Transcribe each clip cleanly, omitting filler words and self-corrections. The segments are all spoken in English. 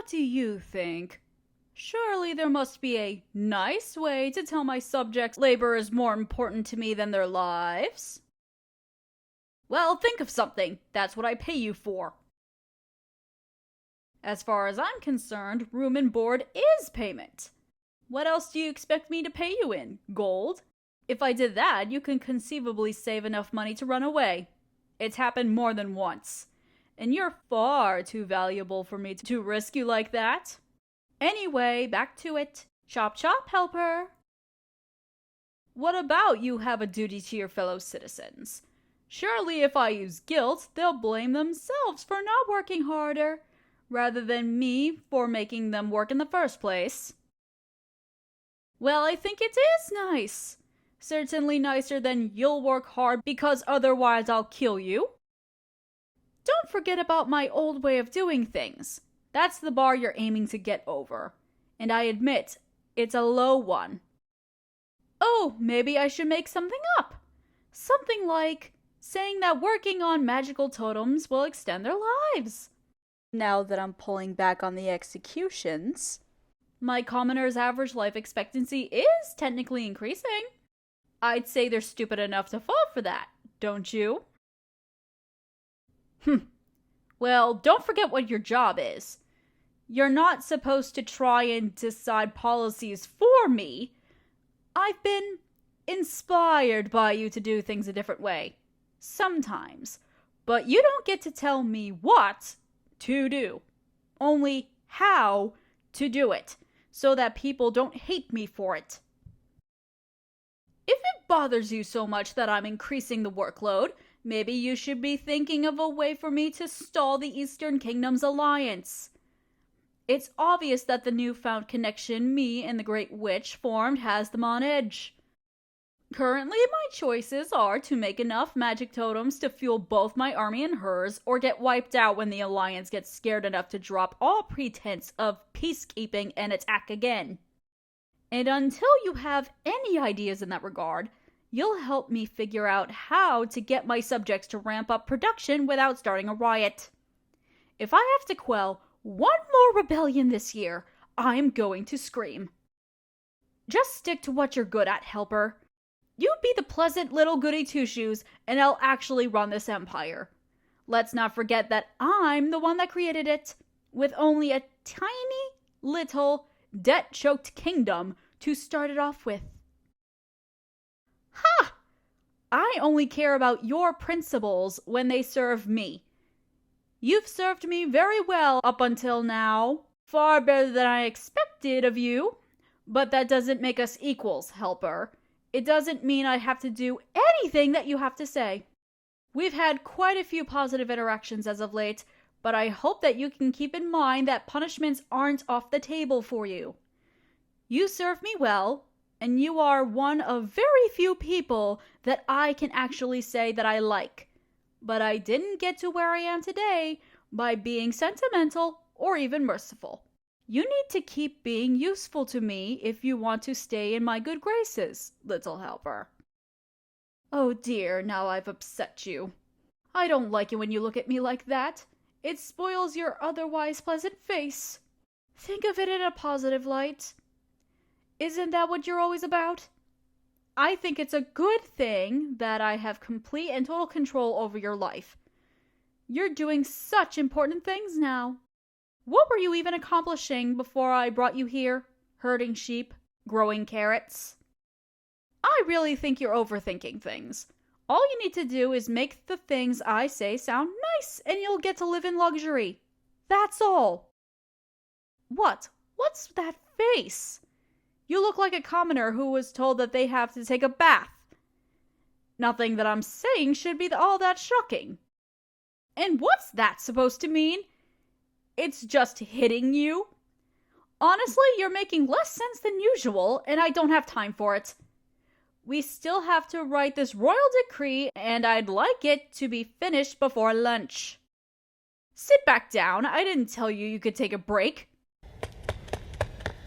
What do you think? Surely there must be a nice way to tell my subjects labor is more important to me than their lives. Well, think of something. That's what I pay you for. As far as I'm concerned, room and board is payment. What else do you expect me to pay you in? Gold? If I did that, you can conceivably save enough money to run away. It's happened more than once. And you're far too valuable for me to risk you like that. Anyway, back to it. Chop chop, helper. What about you have a duty to your fellow citizens? Surely if I use guilt, they'll blame themselves for not working harder, rather than me for making them work in the first place. Well, I think it is nice. Certainly nicer than you'll work hard because otherwise I'll kill you. Don't forget about my old way of doing things. That's the bar you're aiming to get over. And I admit, it's a low one. Oh, maybe I should make something up. Something like saying that working on magical totems will extend their lives. Now that I'm pulling back on the executions, my commoner's average life expectancy is technically increasing. I'd say they're stupid enough to fall for that, don't you? Well, don't forget what your job is. You're not supposed to try and decide policies for me. I've been inspired by you to do things a different way. Sometimes. But you don't get to tell me what to do. Only how to do it, so that people don't hate me for it. If it bothers you so much that I'm increasing the workload, maybe you should be thinking of a way for me to stall the Eastern Kingdom's alliance. It's obvious that the newfound connection me and the Great Witch formed has them on edge. Currently, my choices are to make enough magic totems to fuel both my army and hers, or get wiped out when the Alliance gets scared enough to drop all pretense of peacekeeping and attack again. And until you have any ideas in that regard, you'll help me figure out how to get my subjects to ramp up production without starting a riot. If I have to quell one more rebellion this year, I'm going to scream. Just stick to what you're good at, helper. You be the pleasant little goody two-shoes, and I'll actually run this empire. Let's not forget that I'm the one that created it, with only a tiny little debt-choked kingdom to start it off with. Ha! I only care about your principles when they serve me. You've served me very well up until now, far better than I expected of you, but that doesn't make us equals, helper. It doesn't mean I have to do anything that you have to say. We've had quite a few positive interactions as of late, but I hope that you can keep in mind that punishments aren't off the table for you. You serve me well, and you are one of very few people that I can actually say that I like. But I didn't get to where I am today by being sentimental or even merciful. You need to keep being useful to me if you want to stay in my good graces, little helper. Oh dear, now I've upset you. I don't like it when you look at me like that. It spoils your otherwise pleasant face. Think of it in a positive light. Isn't that what you're always about? I think it's a good thing that I have complete and total control over your life. You're doing such important things now. What were you even accomplishing before I brought you here? Herding sheep? Growing carrots? I really think you're overthinking things. All you need to do is make the things I say sound nice, and you'll get to live in luxury. That's all. What? What's that face? You look like a commoner who was told that they have to take a bath. Nothing that I'm saying should be all that shocking. And what's that supposed to mean? It's just hitting you? Honestly, you're making less sense than usual, and I don't have time for it. We still have to write this royal decree, and I'd like it to be finished before lunch. Sit back down. I didn't tell you you could take a break.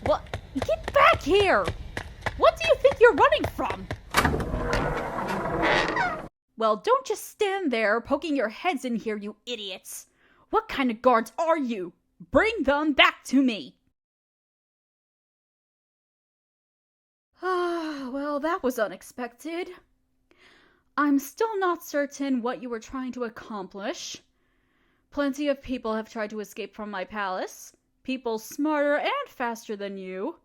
What? Get back here! What do you think you're running from? Well, don't just stand there poking your heads in here, you idiots. What kind of guards are you? Bring them back to me! Ah, well, that was unexpected. I'm still not certain what you were trying to accomplish. Plenty of people have tried to escape from my palace. People smarter and faster than you.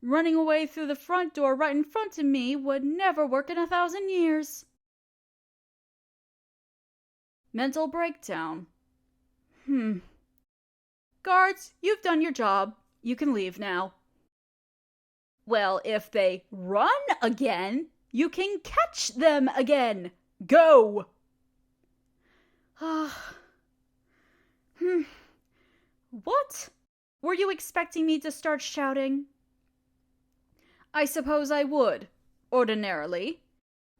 Running away through the front door right in front of me would never work in 1,000 years. Mental breakdown. Guards, you've done your job. You can leave now. Well, if they run again, you can catch them again. Go! What? Were you expecting me to start shouting? I suppose I would, ordinarily.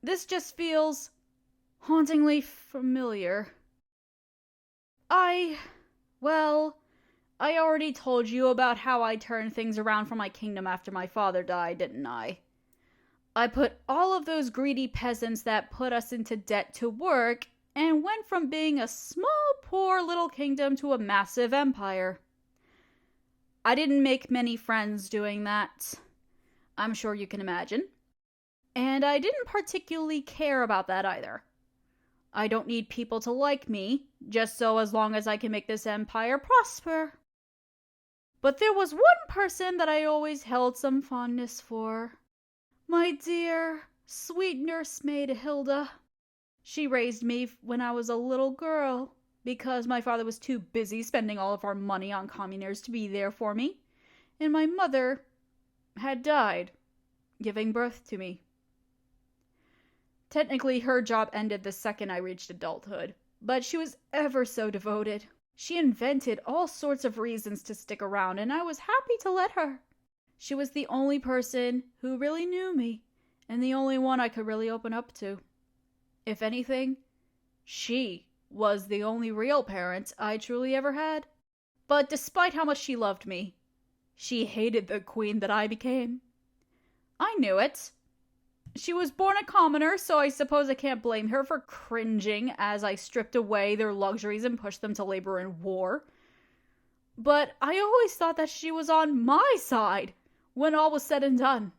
This just feels hauntingly familiar. Well, I already told you about how I turned things around for my kingdom after my father died, didn't I? I put all of those greedy peasants that put us into debt to work and went from being a small, poor little kingdom to a massive empire. I didn't make many friends doing that. I'm sure you can imagine. And I didn't particularly care about that either. I don't need people to like me, just so as long as I can make this empire prosper. But there was one person that I always held some fondness for. My dear, sweet nursemaid Hilda. She raised me when I was a little girl, because my father was too busy spending all of our money on commoners to be there for me, and my mother had died, giving birth to me. Technically, her job ended the second I reached adulthood, but she was ever so devoted. She invented all sorts of reasons to stick around, and I was happy to let her. She was the only person who really knew me, and the only one I could really open up to. If anything, she was the only real parent I truly ever had. But despite how much she loved me, she hated the queen that I became. I knew it. She was born a commoner, so I suppose I can't blame her for cringing as I stripped away their luxuries and pushed them to labor in war. But I always thought that she was on my side when all was said and done.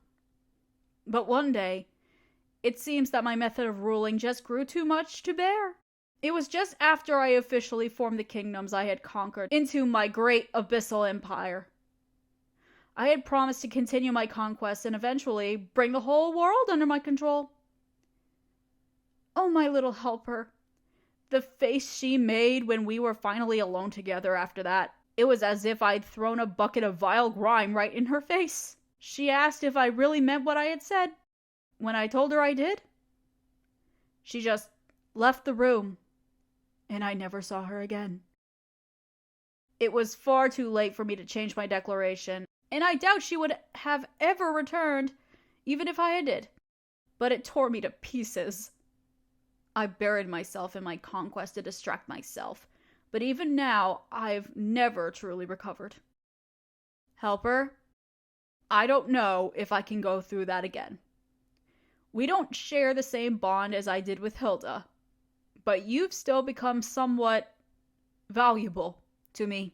But one day, it seems that my method of ruling just grew too much to bear. It was just after I officially formed the kingdoms I had conquered into my great abyssal empire. I had promised to continue my conquest and eventually bring the whole world under my control. Oh, my little helper. The face she made when we were finally alone together after that. It was as if I'd thrown a bucket of vile grime right in her face. She asked if I really meant what I had said. When I told her I did, she just left the room, and I never saw her again. It was far too late for me to change my declaration, and I doubt she would have ever returned, even if I had did. But it tore me to pieces. I buried myself in my conquest to distract myself, but even now, I've never truly recovered. Helper, I don't know if I can go through that again. We don't share the same bond as I did with Hilda, but you've still become somewhat valuable to me.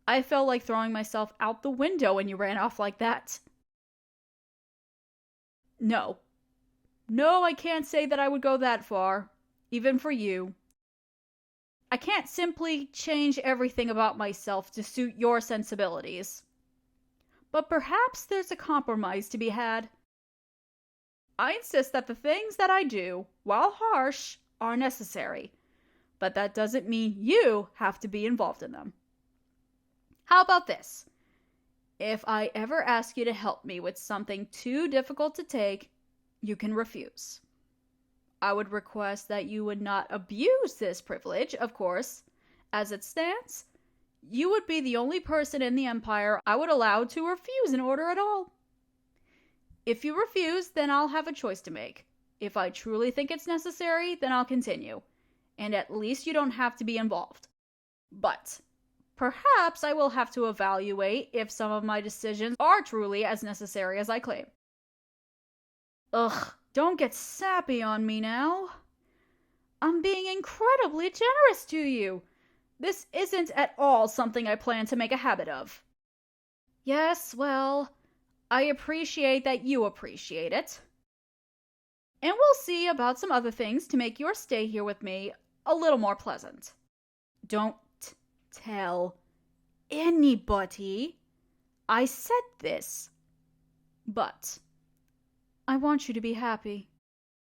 I felt like throwing myself out the window when you ran off like that. No, I can't say that I would go that far, even for you. I can't simply change everything about myself to suit your sensibilities. But perhaps there's a compromise to be had. I insist that the things that I do, while harsh, are necessary, but that doesn't mean you have to be involved in them. How about this? If I ever ask you to help me with something too difficult to take, you can refuse. I would request that you would not abuse this privilege, of course. As it stands, you would be the only person in the Empire I would allow to refuse an order at all. If you refuse, then I'll have a choice to make. If I truly think it's necessary, then I'll continue. And at least you don't have to be involved. But perhaps I will have to evaluate if some of my decisions are truly as necessary as I claim. Ugh, don't get sappy on me now. I'm being incredibly generous to you. This isn't at all something I plan to make a habit of. Yes, well, I appreciate that you appreciate it. And we'll see about some other things to make your stay here with me a little more pleasant. Don't tell anybody I said this. But I want you to be happy.